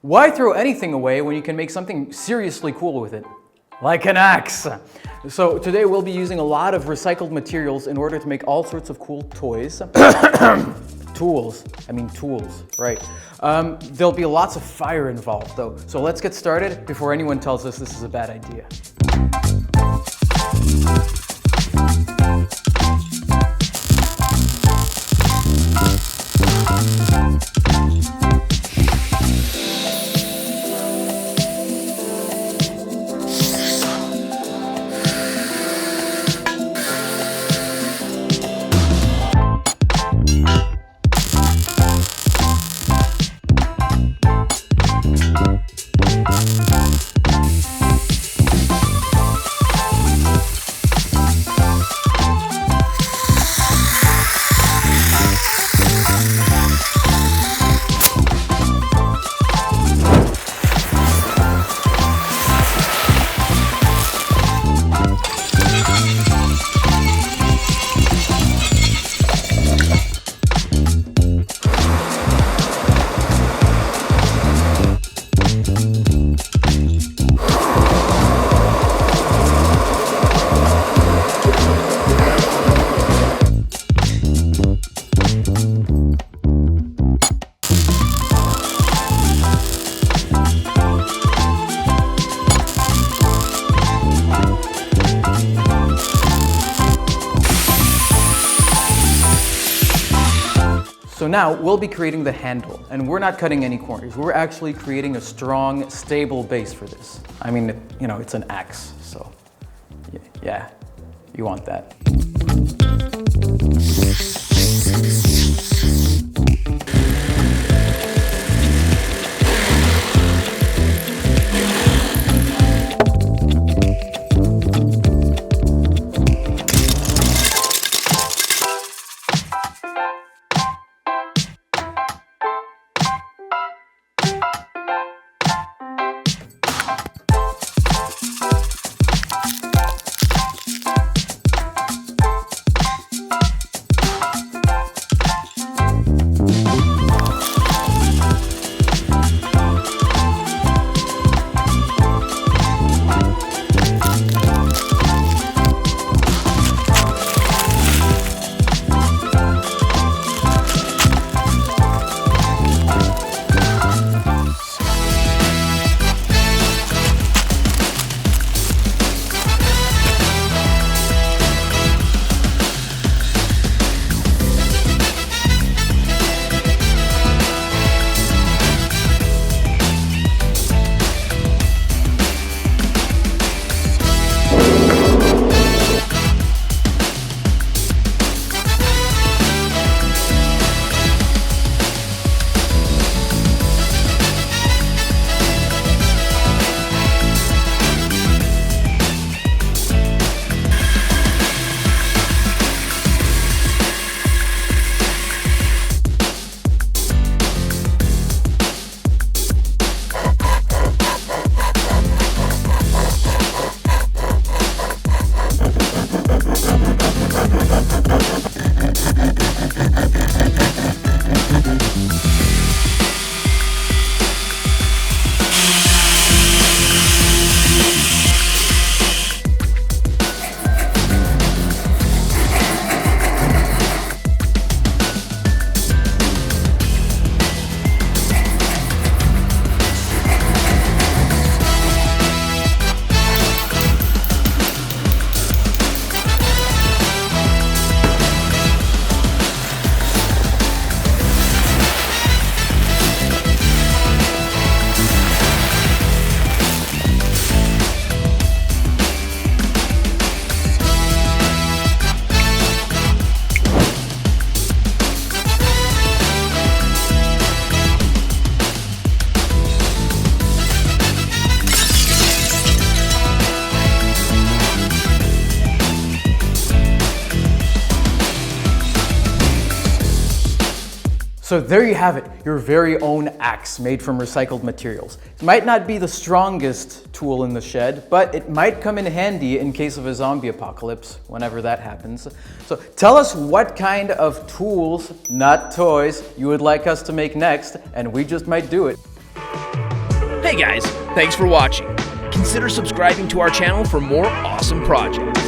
Why throw anything away when you can make something seriously cool with it? Like an axe! So today we'll be using a lot of recycled materials in order to make all sorts of cool toys. Tools, right. There'll be lots of fire involved though, so let's get started before anyone tells us this is a bad idea. So now we'll be creating the handle, and we're not cutting any corners. We're actually creating a strong, stable base for this. I mean, it's an axe, so yeah, you want that. So there you have it, your very own axe made from recycled materials. It might not be the strongest tool in the shed, but it might come in handy in case of a zombie apocalypse, whenever that happens. So tell us what kind of tools, not toys, you would like us to make next, and we just might do it. Hey guys, thanks for watching. Consider subscribing to our channel for more awesome projects.